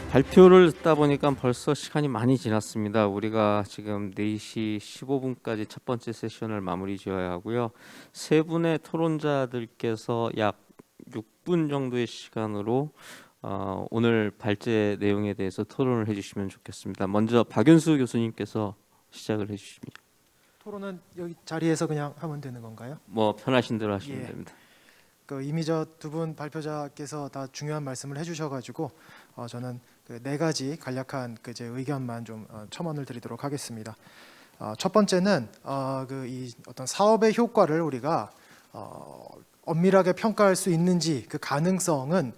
발표를 듣다 보니까 벌써 시간이 많이 지났습니다. 우리가 지금 4시 15분까지 첫 번째 세션을 마무리 지어야 하고요. 세 분의 토론자들께서 약 6분 정도의 시간으로 오늘 발제 내용에 대해서 토론을 해주시면 좋겠습니다. 먼저 박윤수 교수님께서 시작을 해주십니다. 토론은 여기 자리에서 그냥 하면 되는 건가요? 뭐 편하신 대로 하시면 됩니다. 이미 저 두 분 발표자께서 다 중요한 말씀을 해주셔가지고 저는 그 네 가지 간략한 제 의견만 좀 첨언을 드리도록 하겠습니다. 첫 번째는 이 어떤 사업의 효과를 우리가 엄밀하게 평가할 수 있는지 그 가능성은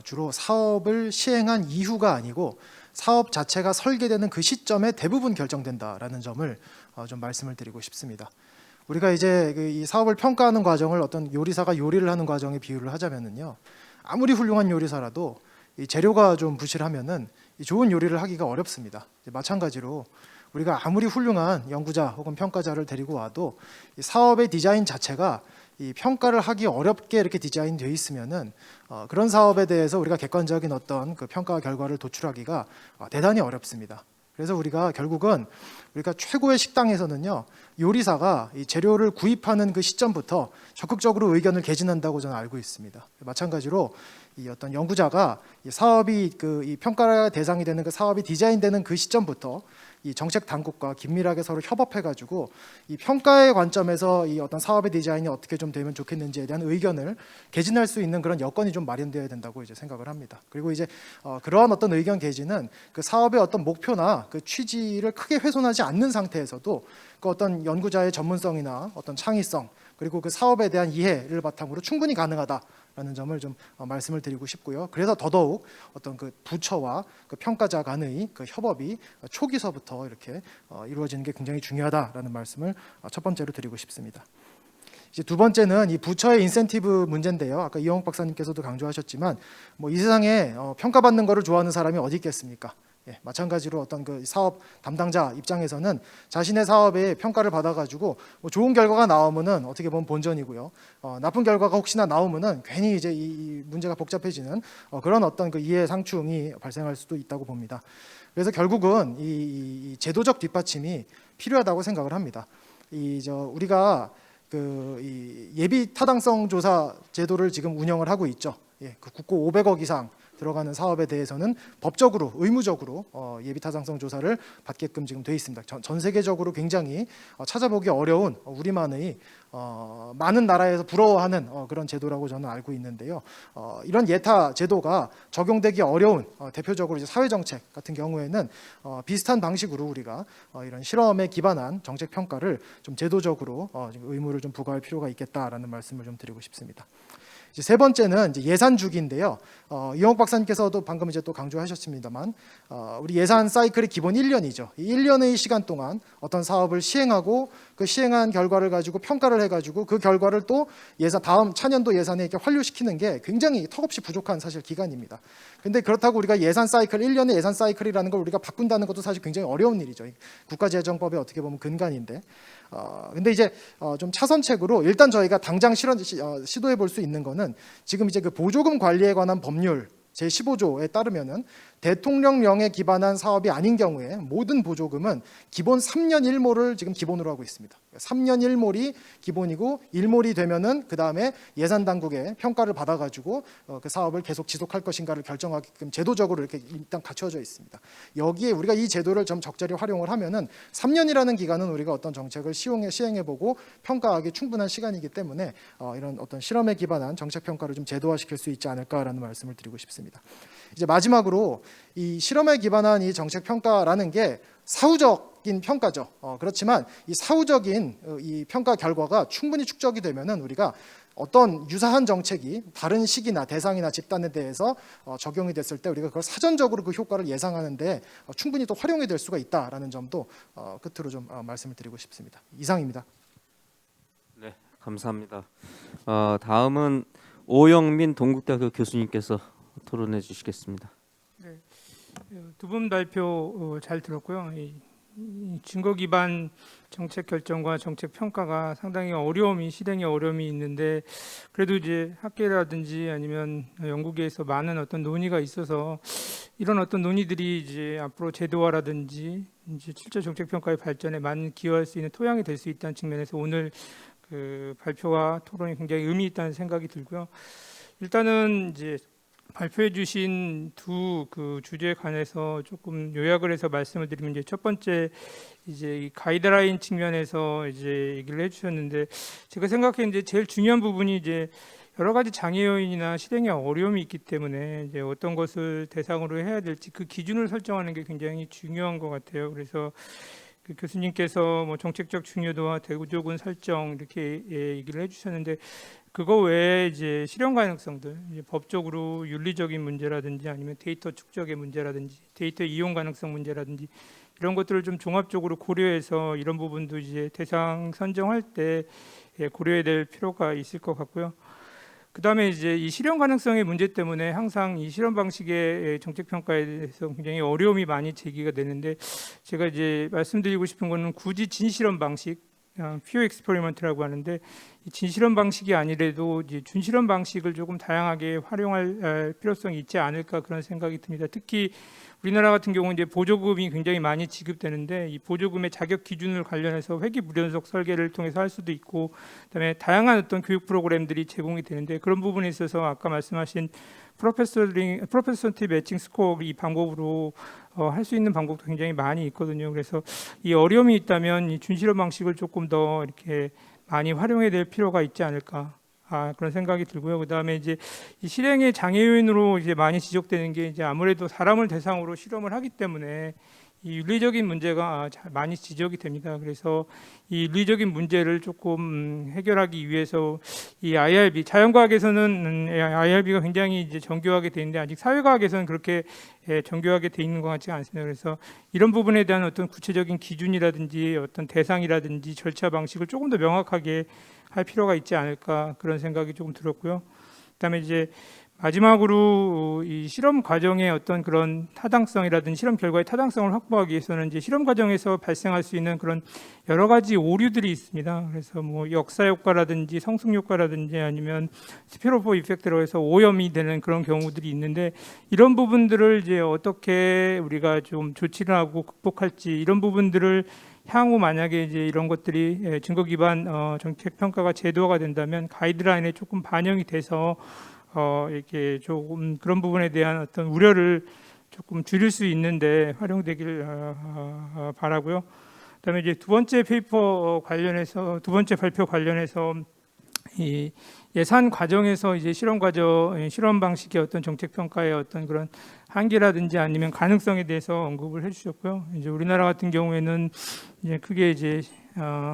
주로 사업을 시행한 이후가 아니고 사업 자체가 설계되는 그 시점에 대부분 결정된다라는 점을 좀 말씀을 드리고 싶습니다. 우리가 이제 이 사업을 평가하는 과정을 어떤 요리사가 요리를 하는 과정에 비유를 하자면은요, 아무리 훌륭한 요리사라도 이 재료가 좀 부실하면은 이 좋은 요리를 하기가 어렵습니다. 마찬가지로 우리가 아무리 훌륭한 연구자 혹은 평가자를 데리고 와도 이 사업의 디자인 자체가 이 평가를 하기 어렵게 이렇게 디자인되어 있으면은 그런 사업에 대해서 우리가 객관적인 어떤 그 평가 결과를 도출하기가 대단히 어렵습니다. 그래서 우리가 결국은 우리가 최고의 식당에서는요, 요리사가 이 재료를 구입하는 그 시점부터 적극적으로 의견을 개진한다고 저는 알고 있습니다. 마찬가지로 이 어떤 연구자가 이 사업이 이 평가 대상이 되는 그 사업이 디자인되는 그 시점부터 이 정책 당국과 긴밀하게 서로 협업해가지고 이 평가의 관점에서 이 어떤 사업의 디자인이 어떻게 좀 되면 좋겠는지에 대한 의견을 개진할 수 있는 그런 여건이 좀 마련되어야 된다고 이제 생각을 합니다. 그리고 이제 그러한 어떤 의견 개진은 그 사업의 어떤 목표나 그 취지를 크게 훼손하지 않는 상태에서도 그 어떤 연구자의 전문성이나 어떤 창의성 그리고 그 사업에 대한 이해를 바탕으로 충분히 가능하다라는 점을 좀 말씀을 드리고 싶고요. 그래서 더더욱 어떤 그 부처와 그 평가자 간의 그 협업이 초기서부터 이렇게 이루어지는 게 굉장히 중요하다라는 말씀을 첫 번째로 드리고 싶습니다. 이제 두 번째는 이 부처의 인센티브 문제인데요. 아까 이영욱 박사님께서도 강조하셨지만 뭐 이 세상에 평가받는 거를 좋아하는 사람이 어디 있겠습니까? 마찬가지로 어떤 그 사업 담당자 입장에서는 자신의 사업에 평가를 받아가지고 뭐 좋은 결과가 나오면은 어떻게 보면 본전이고요. 나쁜 결과가 혹시나 나오면은 괜히 이제 이 문제가 복잡해지는 그런 어떤 그 이해 상충이 발생할 수도 있다고 봅니다. 그래서 결국은 이 제도적 뒷받침이 필요하다고 생각을 합니다. 우리가 이 예비 타당성 조사 제도를 지금 운영을 하고 있죠. 그 국고 500억 이상 들어가는 사업에 대해서는 법적으로 의무적으로 예비 타당성 조사를 받게끔 지금 돼 있습니다. 전 세계적으로 굉장히 찾아보기 어려운 우리만의 많은 나라에서 부러워하는 그런 제도라고 저는 알고 있는데요. 이런 예타 제도가 적용되기 어려운 대표적으로 이제 사회정책 같은 경우에는 비슷한 방식으로 우리가 이런 실험에 기반한 정책 평가를 좀 제도적으로 의무를 좀 부과할 필요가 있겠다라는 말씀을 좀 드리고 싶습니다. 이제 세 번째는 이제 예산 주기인데요. 이영욱 박사님께서도 방금 이제 또 강조하셨습니다만, 우리 예산 사이클이 기본 1년이죠. 이 1년의 시간 동안 어떤 사업을 시행하고 그 시행한 결과를 가지고 평가를 해가지고 그 결과를 또 다음 차년도 예산에 이렇게 환류시키는 게 굉장히 턱없이 부족한 사실 기간입니다. 근데 그렇다고 우리가 예산 사이클 1년의 예산 사이클이라는 걸 우리가 바꾼다는 것도 사실 굉장히 어려운 일이죠. 국가재정법에 어떻게 보면 근간인데. 근데 이제 좀 차선책으로 일단 저희가 당장 시도해 볼 수 있는 거는 지금 이제 그 보조금 관리에 관한 법률 제15조에 따르면은 대통령령에 기반한 사업이 아닌 경우에 모든 보조금은 기본 3년 1몰을 지금 기본으로 하고 있습니다. 3년 1몰이 기본이고 1몰이 되면은 그 다음에 예산 당국의 평가를 받아가지고 그 사업을 계속 지속할 것인가를 결정하게끔 제도적으로 이렇게 일단 갖춰져 있습니다. 여기에 우리가 이 제도를 좀 적절히 활용을 하면은 3년이라는 기간은 우리가 어떤 정책을 시행해보고 평가하기 충분한 시간이기 때문에 이런 어떤 실험에 기반한 정책 평가를 좀 제도화시킬 수 있지 않을까라는 말씀을 드리고 싶습니다. 이제 마지막으로 이 실험에 기반한 이 정책 평가라는 게 사후적인 평가죠. 그렇지만 이 사후적인 이 평가 결과가 충분히 축적이 되면은 우리가 어떤 유사한 정책이 다른 시기나 대상이나 집단에 대해서 적용이 됐을 때 우리가 그걸 사전적으로 그 효과를 예상하는데 충분히 또 활용이 될 수가 있다라는 점도 끝으로 좀 말씀을 드리고 싶습니다. 이상입니다. 네, 감사합니다. 다음은 오영민 동국대학교 교수님께서 토론해 주시겠습니다. 네, 두 분 발표 잘 들었고요. 증거 기반 정책 결정과 정책 평가가 상당히 실행에 어려움이 있는데 그래도 이제 학계라든지 아니면 연구계에서 많은 어떤 논의가 있어서 이런 어떤 논의들이 이제 앞으로 제도화라든지 이제 실제 정책 평가의 발전에 많은 기여할 수 있는 토양이 될 수 있다는 측면에서 오늘 그 발표와 토론이 굉장히 의미 있다는 생각이 들고요. 일단은 이제 발표해 주신 두 그 주제에 관해서 조금 요약을 해서 말씀을 드리면, 이제 첫 번째 이제 이 가이드라인 측면에서 이제 얘기를 해주셨는데, 제가 생각했는데 제일 중요한 부분이 이제 여러 가지 장애 요인이나 실행에 어려움이 있기 때문에 이제 어떤 것을 대상으로 해야 될지 그 기준을 설정하는 게 굉장히 중요한 것 같아요. 그래서 그 교수님께서 뭐 정책적 중요도와 대구조건 설정 이렇게 얘기를 해주셨는데, 그거 외에 이제 실현 가능성들, 이제 법적으로 윤리적인 문제라든지 아니면 데이터 축적의 문제라든지 데이터 이용 가능성 문제라든지 이런 것들을 좀 종합적으로 고려해서 이런 부분도 이제 대상 선정할 때 고려해야 될 필요가 있을 것 같고요. 그다음에 이제 이 실현 가능성의 문제 때문에 항상 이 실현 방식의 정책 평가에 대해서 굉장히 어려움이 많이 제기가 되는데, 제가 이제 말씀드리고 싶은 거는 굳이 진실현 방식, 퓨어 엑스퍼리먼트라고 하는데, 이 진실현 방식이 아니래도 이제 준실현 방식을 조금 다양하게 활용할 필요성이 있지 않을까 그런 생각이 듭니다. 특히 우리나라 같은 경우는 이제 보조금이 굉장히 많이 지급되는데, 이 보조금의 자격 기준을 관련해서 회계 무연속 설계를 통해서 할 수도 있고, 그다음에 다양한 어떤 교육 프로그램들이 제공이 되는데, 그런 부분에 있어서 아까 말씀하신 프로페셔널티 매칭 스코어 이 방법으로 할 수 있는 방법도 굉장히 많이 있거든요. 그래서 이 어려움이 있다면 이 준실현 방식을 조금 더 이렇게 많이 활용해야 될 필요가 있지 않을까, 그런 생각이 들고요. 그다음에 이제 이 실행의 장애 요인으로 이제 많이 지적되는 게, 이제 아무래도 사람을 대상으로 실험을 하기 때문에 이 윤리적인 문제가 많이 지적이 됩니다. 그래서 이 윤리적인 문제를 조금 해결하기 위해서 이 IRB, 자연과학에서는 IRB가 굉장히 이제 정교하게 돼 있는데, 아직 사회과학에서는 그렇게 정교하게 돼 있는 것 같지가 않습니다. 그래서 이런 부분에 대한 어떤 구체적인 기준이라든지 어떤 대상이라든지 절차 방식을 조금 더 명확하게 할 필요가 있지 않을까 그런 생각이 조금 들었고요. 그다음에 이제 마지막으로 이 실험 과정의 어떤 그런 타당성이라든지 실험 결과의 타당성을 확보하기 위해서는 이제 실험 과정에서 발생할 수 있는 그런 여러 가지 오류들이 있습니다. 그래서 뭐 역사 효과라든지 성숙 효과라든지 아니면 스피로포 이펙트로 해서 오염이 되는 그런 경우들이 있는데, 이런 부분들을 이제 어떻게 우리가 좀 조치를 하고 극복할지, 이런 부분들을 향후 만약에 이제 이런 것들이 증거 기반 정책 평가가 제도화가 된다면 가이드라인에 조금 반영이 돼서 이렇게 조금 그런 부분에 대한 어떤 우려를 조금 줄일 수 있는데 활용되길 바라고요. 그다음에 이제 두 번째 페이퍼 관련해서, 두 번째 발표 관련해서 이 예산 과정에서 이제 실험 과정, 실험 방식의 어떤 정책 평가의 어떤 그런 한계라든지 아니면 가능성에 대해서 언급을 해주셨고요. 이제 우리나라 같은 경우에는 이제 크게 이제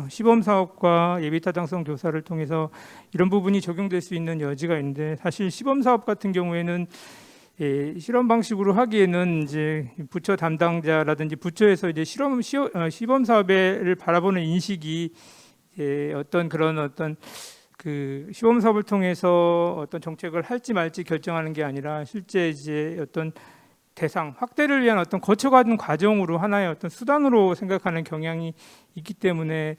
시범 사업과 예비 타당성 조사를 통해서 이런 부분이 적용될 수 있는 여지가 있는데, 사실 시범 사업 같은 경우에는 실험 방식으로 하기에는 이제 부처 담당자라든지 부처에서 이제 시범 사업을 바라보는 인식이 어떤 그런 어떤 그 시범 사업을 통해서 어떤 정책을 할지 말지 결정하는 게 아니라 실제 이제 어떤 대상 확대를 위한 어떤 거쳐가는 과정으로 하나의 어떤 수단으로 생각하는 경향이 있기 때문에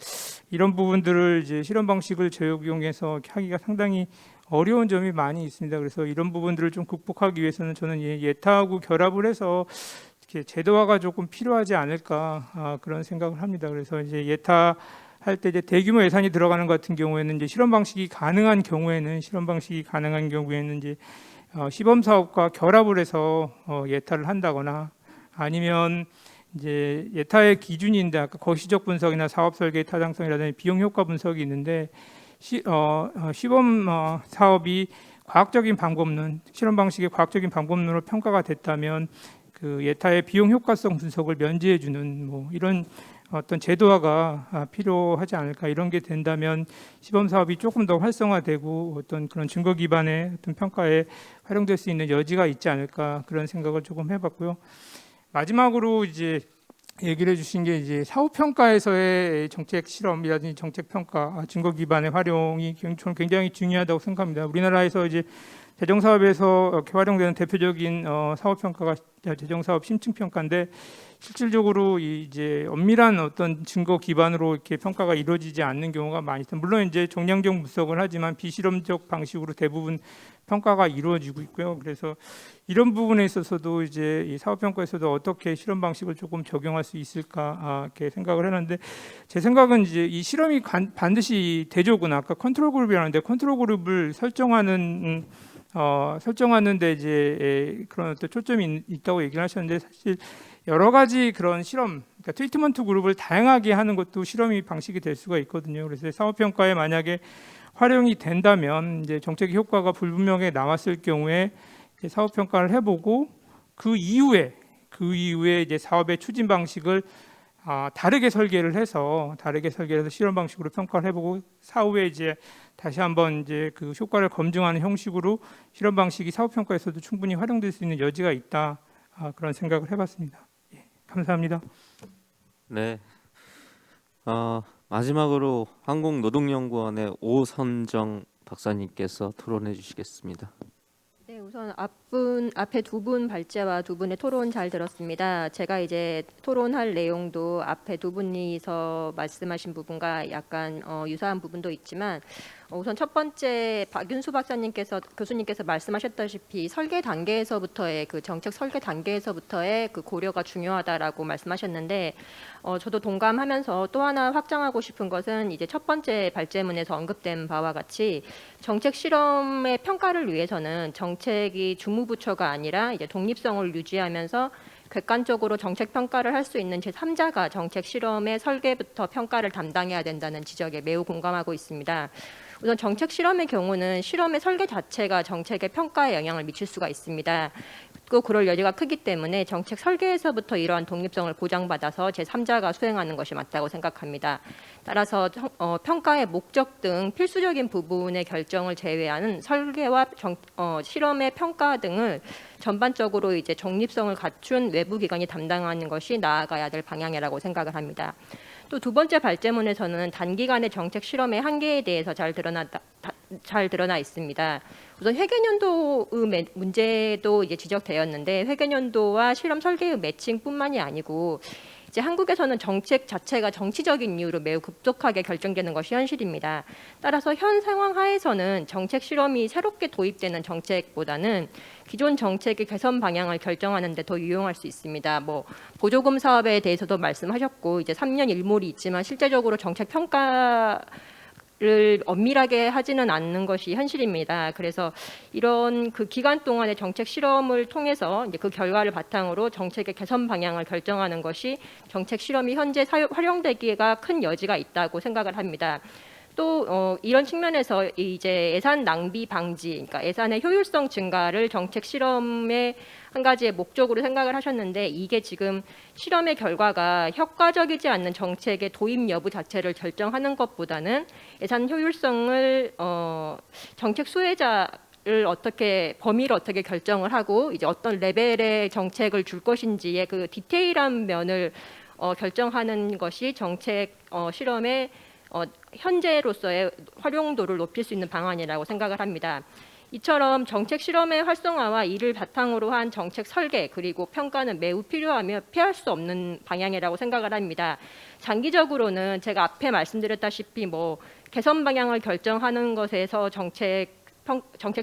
이런 부분들을 이제 실험 방식을 적용해서 하기가 상당히 어려운 점이 많이 있습니다. 그래서 이런 부분들을 좀 극복하기 위해서는 저는 예타하고 결합을 해서 이렇게 제도화가 조금 필요하지 않을까 그런 생각을 합니다. 그래서 이제 예타 할 때 이제 대규모 예산이 들어가는 것 같은 경우에는 이제 실험 방식이 가능한 경우에는 이제 시범 사업과 결합을 해서 예타를 한다거나, 아니면 이제 예타의 기준인데 아까 거시적 분석이나 사업 설계 타당성이라든지 비용 효과 분석이 있는데, 시범 사업이 과학적인 방법론, 실험 방식의 과학적인 방법론으로 평가가 됐다면 그 예타의 비용 효과성 분석을 면제해 주는 뭐 이런 어떤 제도화가 필요하지 않을까. 이런 게 된다면 시범 사업이 조금 더 활성화되고 어떤 그런 증거 기반의 어떤 평가에 활용될 수 있는 여지가 있지 않을까 그런 생각을 조금 해봤고요. 마지막으로 이제 얘기를 해주신 게 이제 사후 평가에서의 정책 실험이라든지 정책 평가 증거 기반의 활용이 저는 굉장히 중요하다고 생각합니다. 우리나라에서 이제 재정 사업에서 활용되는 대표적인 사업 평가가 재정 사업 심층 평가인데, 실질적으로 이제 엄밀한 어떤 증거 기반으로 이렇게 평가가 이루어지지 않는 경우가 많이 있습니다. 물론 이제 정량적 분석을 하지만 비실험적 방식으로 대부분 평가가 이루어지고 있고요. 그래서 이런 부분에 있어서도 이제 이 사업평가에서도 어떻게 실험 방식을 조금 적용할 수 있을까 이렇게 생각을 했는데, 제 생각은 이제 이 실험이 반드시 대조군, 아까 컨트롤 그룹이라는데 컨트롤 그룹을 설정하는데 이제 그런 어떤 초점이 있다고 얘기를 하셨는데, 사실 여러 가지 그런 실험, 그러니까 트리트먼트 그룹을 다양하게 하는 것도 실험이 방식이 될 수가 있거든요. 그래서 사업평가에 만약에 활용이 된다면 이제 정책의 효과가 불분명하게 나왔을 경우에 사업평가를 해보고 그 이후에 이제 사업의 추진 방식을 다르게 설계를 해서 실험 방식으로 평가를 해보고 사후에 이제 다시 한번 이제 그 효과를 검증하는 형식으로 실험 방식이 사업평가에서도 충분히 활용될 수 있는 여지가 있다, 그런 생각을 해봤습니다. 예, 감사합니다. 네. 마지막으로 한국노동연구원의 오선정 박사님께서 토론해 주시겠습니다. 네, 우선 앞에 두 분 발제와 두 분의 토론 잘 들었습니다. 제가 이제 토론할 내용도 앞에 두 분이서 말씀하신 부분과 약간 유사한 부분도 있지만, 우선 첫 번째 박윤수 교수님께서 말씀하셨다시피 설계 단계에서부터의 그 정책 설계 단계에서부터의 그 고려가 중요하다라고 말씀하셨는데, 저도 동감하면서 또 하나 확장하고 싶은 것은 이제 첫 번째 발제문에서 언급된 바와 같이 정책 실험의 평가를 위해서는 정책이 주무부처가 아니라 이제 독립성을 유지하면서 객관적으로 정책 평가를 할 수 있는 제3자가 정책 실험의 설계부터 평가를 담당해야 된다는 지적에 매우 공감하고 있습니다. 우선 정책 실험의 경우는 실험의 설계 자체가 정책의 평가에 영향을 미칠 수가 있습니다. 또 그럴 여지가 크기 때문에 정책 설계에서부터 이러한 독립성을 보장받아서 제3자가 수행하는 것이 맞다고 생각합니다. 따라서 평가의 목적 등 필수적인 부분의 결정을 제외하는 설계와 실험의 평가 등을 전반적으로 이제 중립성을 갖춘 외부 기관이 담당하는 것이 나아가야 될 방향이라고 생각을 합니다. 또 두 번째 발제문에서는 단기간의 정책 실험의 한계에 대해서 잘 드러나 있습니다. 우선 회계연도의 문제도 이제 지적되었는데, 회계연도와 실험 설계의 매칭뿐만이 아니고 이제 한국에서는 정책 자체가 정치적인 이유로 매우 급속하게 결정되는 것이 현실입니다. 따라서 현 상황 하에서는 정책 실험이 새롭게 도입되는 정책보다는 기존 정책의 개선 방향을 결정하는 데 더 유용할 수 있습니다. 보조금 사업에 대해서도 말씀하셨고, 이제 3년 일몰이 있지만 실제적으로 정책 평가를 엄밀하게 하지는 않는 것이 현실입니다. 그래서 이런 그 기간 동안의 정책 실험을 통해서 이제 그 결과를 바탕으로 정책의 개선 방향을 결정하는 것이 정책 실험이 현재 활용되기가 큰 여지가 있다고 생각을 합니다. 또 이런 측면에서 이제 예산 낭비 방지, 그러니까 예산의 효율성 증가를 정책 실험의 한 가지의 목적으로 생각을 하셨는데, 이게 지금 실험의 결과가 효과적이지 않는 정책의 도입 여부 자체를 결정하는 것보다는 예산 효율성을 정책 수혜자를 범위를 어떻게 결정을 하고 이제 어떤 레벨의 정책을 줄 것인지의 그 디테일한 면을 결정하는 것이 정책 실험의 현재로서의 활용도를 높일 수 있는 방안이라고 생각을 합니다. 이처럼 정책 실험의 활성화와 이를 바탕으로 한 정책 설계 그리고 평가는 매우 필요하며 피할 수 없는 방향이라고 생각을 합니다. 장기적으로는 제가 앞에 말씀드렸다시피 개선 방향을 결정하는 것에서 정책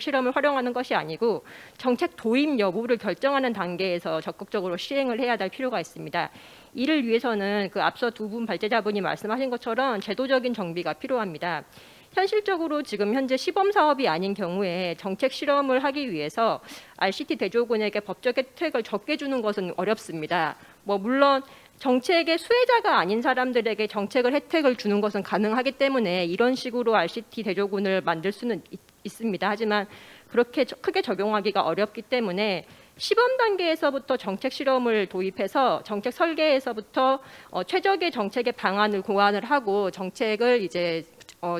실험을 활용하는 것이 아니고 정책 도입 여부를 결정하는 단계에서 적극적으로 시행을 해야 될 필요가 있습니다. 이를 위해서는 그 앞서 두 분 발제자분이 말씀하신 것처럼 제도적인 정비가 필요합니다. 현실적으로 지금 현재 시범 사업이 아닌 경우에 정책 실험을 하기 위해서 RCT 대조군에게 법적 혜택을 적게 주는 것은 어렵습니다. 물론 정책의 수혜자가 아닌 사람들에게 정책을 혜택을 주는 것은 가능하기 때문에 이런 식으로 RCT 대조군을 만들 수는 있습니다. 하지만 그렇게 크게 적용하기가 어렵기 때문에 시범 단계에서부터 정책 실험을 도입해서 정책 설계에서부터 최적의 정책의 방안을 고안을 하고 정책을 이제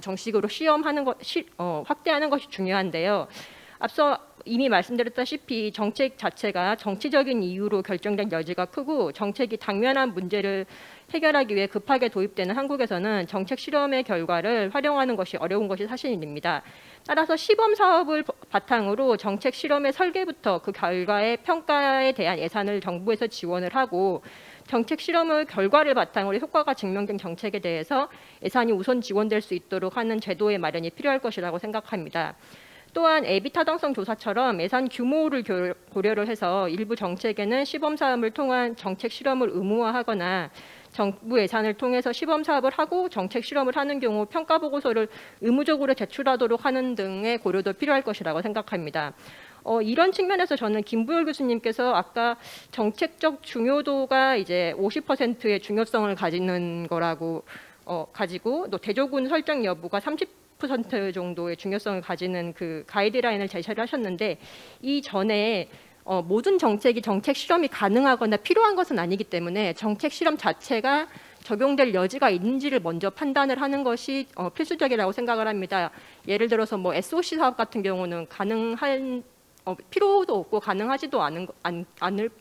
정식으로 확대하는 것이 중요한데요. 앞서 이미 말씀드렸다시피 정책 자체가 정치적인 이유로 결정된 여지가 크고 정책이 당면한 문제를 해결하기 위해 급하게 도입되는 한국에서는 정책 실험의 결과를 활용하는 것이 어려운 것이 사실입니다. 따라서 시범 사업을 바탕으로 정책 실험의 설계부터 그 결과의 평가에 대한 예산을 정부에서 지원을 하고 정책 실험을 결과를 바탕으로 효과가 증명된 정책에 대해서 예산이 우선 지원될 수 있도록 하는 제도의 마련이 필요할 것이라고 생각합니다. 또한 예비 타당성 조사처럼 예산 규모를 고려를 해서 일부 정책에는 시범 사업을 통한 정책 실험을 의무화하거나 정부 예산을 통해서 시범 사업을 하고 정책 실험을 하는 경우 평가 보고서를 의무적으로 제출하도록 하는 등의 고려도 필요할 것이라고 생각합니다. 이런 측면에서 저는 김부열 교수님께서 아까 정책적 중요도가 이제 50%의 중요성을 가지는 거라고 가지고 또 대조군 설정 여부가 30% 정도의 중요성을 가지는 그 가이드라인을 제시를 하셨는데 이 전에 모든 정책이 정책 실험이 가능하거나 필요한 것은 아니기 때문에 정책 실험 자체가 적용될 여지가 있는지를 먼저 판단을 하는 것이 필수적이라고 생각을 합니다. 예를 들어서 뭐 SOC 사업 같은 경우는 가능한 필요도 없고 가능하지도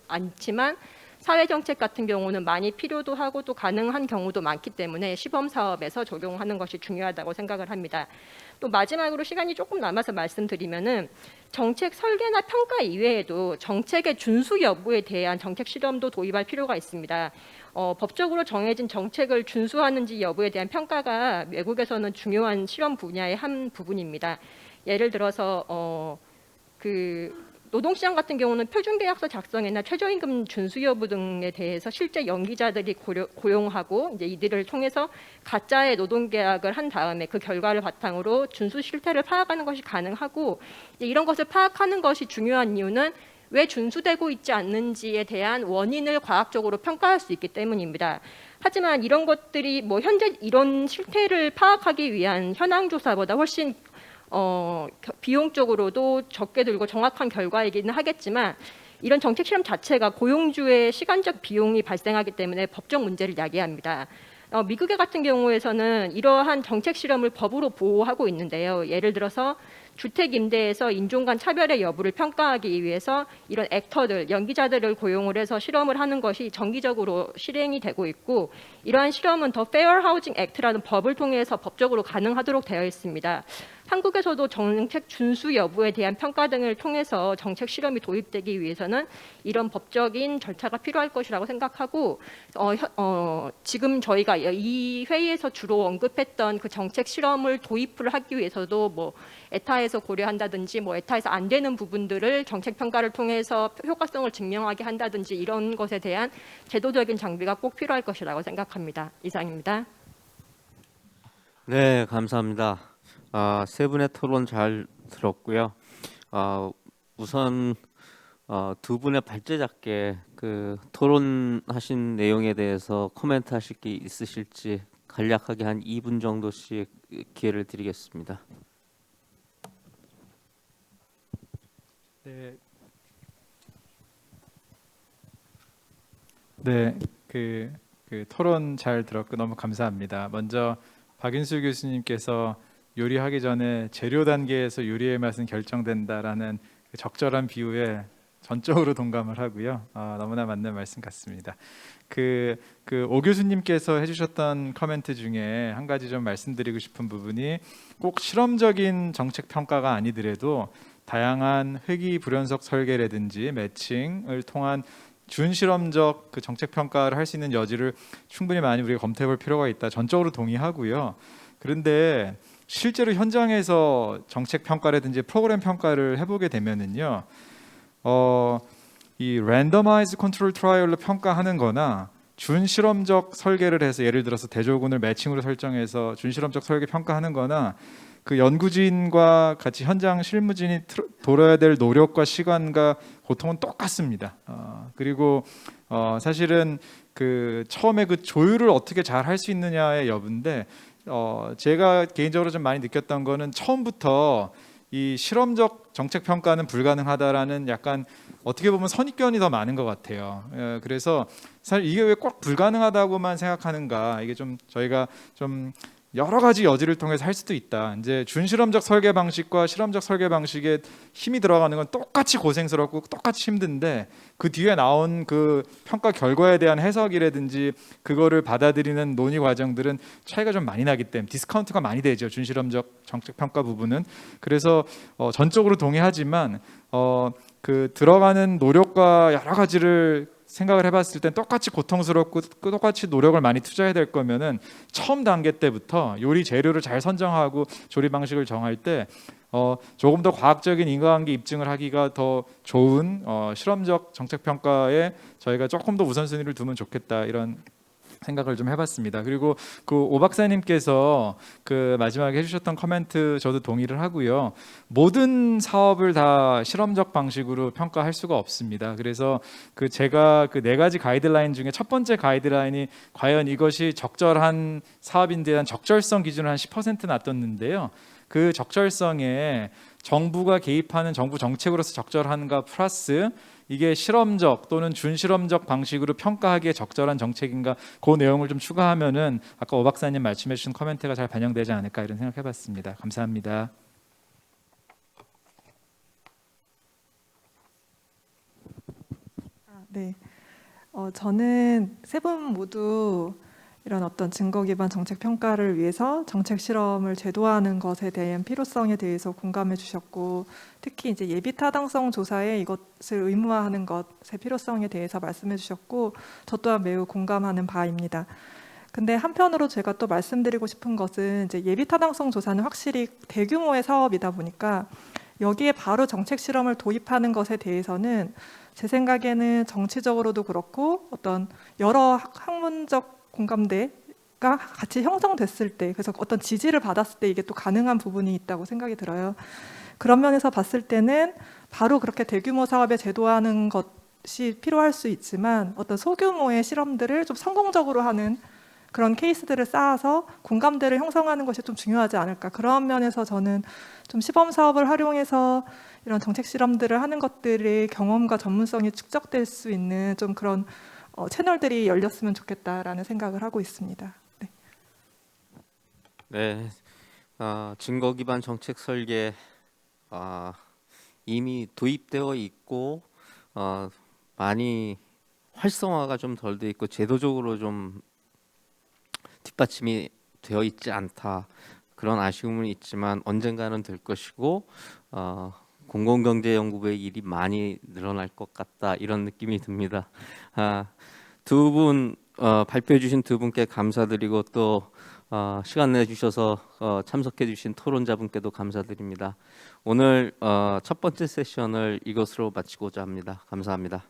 않지만 사회 정책 같은 경우는 많이 필요도 하고 또 가능한 경우도 많기 때문에 시범 사업에서 적용하는 것이 중요하다고 생각을 합니다. 또 마지막으로 시간이 조금 남아서 말씀드리면은 정책 설계나 평가 이외에도 정책의 준수 여부에 대한 정책 실험도 도입할 필요가 있습니다. 법적으로 정해진 정책을 준수하는지 여부에 대한 평가가 외국에서는 중요한 실험 분야의 한 부분입니다. 예를 들어서 노동시장 같은 경우는 표준계약서 작성이나 최저임금 준수 여부 등에 대해서 실제 연기자들이 고용하고 이제 이들을 통해서 가짜의 노동계약을 한 다음에 그 결과를 바탕으로 준수 실태를 파악하는 것이 가능하고 이런 것을 파악하는 것이 중요한 이유는 왜 준수되고 있지 않는지에 대한 원인을 과학적으로 평가할 수 있기 때문입니다. 하지만 이런 것들이 뭐 현재 이런 실태를 파악하기 위한 현황 조사보다 훨씬 비용적으로도 적게 들고 정확한 결과이기는 하겠지만 이런 정책 실험 자체가 고용주의 시간적 비용이 발생하기 때문에 법적 문제를 야기합니다. 미국의 같은 경우에서는 이러한 정책 실험을 법으로 보호하고 있는데요. 예를 들어서 주택 임대에서 인종 간 차별의 여부를 평가하기 위해서 이런 액터들, 연기자들을 고용을 해서 실험을 하는 것이 정기적으로 실행이 되고 있고 이러한 실험은 더 Fair Housing Act라는 법을 통해서 법적으로 가능하도록 되어 있습니다. 한국에서도 정책 준수 여부에 대한 평가 등을 통해서 정책 실험이 도입되기 위해서는 이런 법적인 절차가 필요할 것이라고 생각하고 지금 저희가 이 회의에서 주로 언급했던 그 정책 실험을 도입을 하기 위해서도 뭐 에타에서 고려한다든지 뭐 에타에서 안 되는 부분들을 정책 평가를 통해서 효과성을 증명하게 한다든지 이런 것에 대한 제도적인 장비가 꼭 필요할 것이라고 생각합니다. 이상입니다. 네, 감사합니다. 세 분의 토론 잘 들었고요. 우선 두 분의 발제자께 그 토론하신 내용에 대해서 코멘트하실 게 있으실지 간략하게 한 2분 정도씩 기회를 드리겠습니다. 네, 그 토론 잘 들었고 너무 감사합니다. 먼저 박인수 교수님께서 요리하기 전에 재료 단계에서 요리의 맛은 결정된다라는 그 적절한 비유에 전적으로 동감을 하고요. 너무나 맞는 말씀 같습니다. 오 교수님께서 해주셨던 코멘트 중에 한 가지 좀 말씀드리고 싶은 부분이 꼭 실험적인 정책 평가가 아니더라도 다양한 회귀 불연속 설계라든지 매칭을 통한 준실험적 그 정책 평가를 할 수 있는 여지를 충분히 많이 우리가 검토해 볼 필요가 있다. 전적으로 동의하고요. 그런데 실제로 현장에서 정책 평가라든지 프로그램 평가를 해보게 되면은요, 이 랜더마이즈 컨트롤 트라이얼로 평가하는 거나 준실험적 설계를 해서 예를 들어서 대조군을 매칭으로 설정해서 준실험적 설계 평가하는 거나 그 연구진과 같이 현장 실무진이 돌아야 될 노력과 시간과 고통은 똑같습니다. 그리고 사실은 그 처음에 그 조율을 어떻게 잘 할 수 있느냐의 여부인데 제가 개인적으로 좀 많이 느꼈던 거는 처음부터 이 실험적 정책 평가는 불가능하다라는 약간 어떻게 보면 선입견이 더 많은 것 같아요. 그래서 사실 이게 왜 꼭 불가능하다고만 생각하는가, 이게 좀 저희가 좀 여러 가지 여지를 통해서 할 수도 있다. 이제 준실험적 설계 방식과 실험적 설계 방식에 힘이 들어가는 건 똑같이 고생스럽고 똑같이 힘든데 그 뒤에 나온 그 평가 결과에 대한 해석이라든지 그거를 받아들이는 논의 과정들은 차이가 좀 많이 나기 때문에 디스카운트가 많이 되죠. 준실험적 정책 평가 부분은. 그래서 전적으로 동의하지만 그 들어가는 노력과 여러 가지를 생각을 해봤을 땐 똑같이 고통스럽고 똑같이 노력을 많이 투자해야 될 거면은 처음 단계 때부터 요리 재료를 잘 선정하고 조리 방식을 정할 때 조금 더 과학적인 인과관계 입증을 하기가 더 좋은 실험적 정책 평가에 저희가 조금 더 우선순위를 두면 좋겠다 이런 생각을 좀 해봤습니다. 그리고 그 오 박사님께서 그 마지막에 해주셨던 코멘트 저도 동의를 하고요. 모든 사업을 다 실험적 방식으로 평가할 수가 없습니다. 그래서 그 제가 그 4가지 가이드라인 중에 첫 번째 가이드라인이 과연 이것이 적절한 사업인데 대한 적절성 기준을 한 10% 놔뒀는데요. 그 적절성에 정부가 개입하는 정부 정책으로서 적절한가 플러스 이게 실험적 또는 준실험적 방식으로 평가하기에 적절한 정책인가 그 내용을 좀 추가하면은 아까 오 박사님 말씀해 주신 코멘트가 잘 반영되지 않을까 이런 생각해봤습니다. 감사합니다. 네, 저는 세 분 모두 이런 어떤 증거 기반 정책 평가를 위해서 정책 실험을 제도화하는 것에 대한 필요성에 대해서 공감해 주셨고, 특히 이제 예비 타당성 조사에 이것을 의무화하는 것의 필요성에 대해서 말씀해 주셨고, 저 또한 매우 공감하는 바입니다. 근데 한편으로 제가 또 말씀드리고 싶은 것은 이제 예비 타당성 조사는 확실히 대규모의 사업이다 보니까 여기에 바로 정책 실험을 도입하는 것에 대해서는 제 생각에는 정치적으로도 그렇고 어떤 여러 학문적 공감대가 같이 형성됐을 때, 그래서 어떤 지지를 받았을 때 이게 또 가능한 부분이 있다고 생각이 들어요. 그런 면에서 봤을 때는 바로 그렇게 대규모 사업에 제도화하는 것이 필요할 수 있지만 어떤 소규모의 실험들을 좀 성공적으로 하는 그런 케이스들을 쌓아서 공감대를 형성하는 것이 좀 중요하지 않을까. 그런 면에서 저는 좀 시범 사업을 활용해서 이런 정책 실험들을 하는 것들의 경험과 전문성이 축적될 수 있는 좀 그런 채널들이 열렸으면 좋겠다라는 생각을 하고 있습니다. 네. 네, 증거 기반 정책 설계 이미 도입되어 있고 많이 활성화가 좀 덜 돼 있고 제도적으로 좀 뒷받침이 되어 있지 않다. 그런 아쉬움은 있지만 언젠가는 될 것이고 공공경제연구부의 일이 많이 늘어날 것 같다. 이런 느낌이 듭니다. 두 분 발표해 주신 두 분께 감사드리고 또 시간 내주셔서 참석해 주신 토론자분께도 감사드립니다. 오늘 첫 번째 세션을 이것으로 마치고자 합니다. 감사합니다.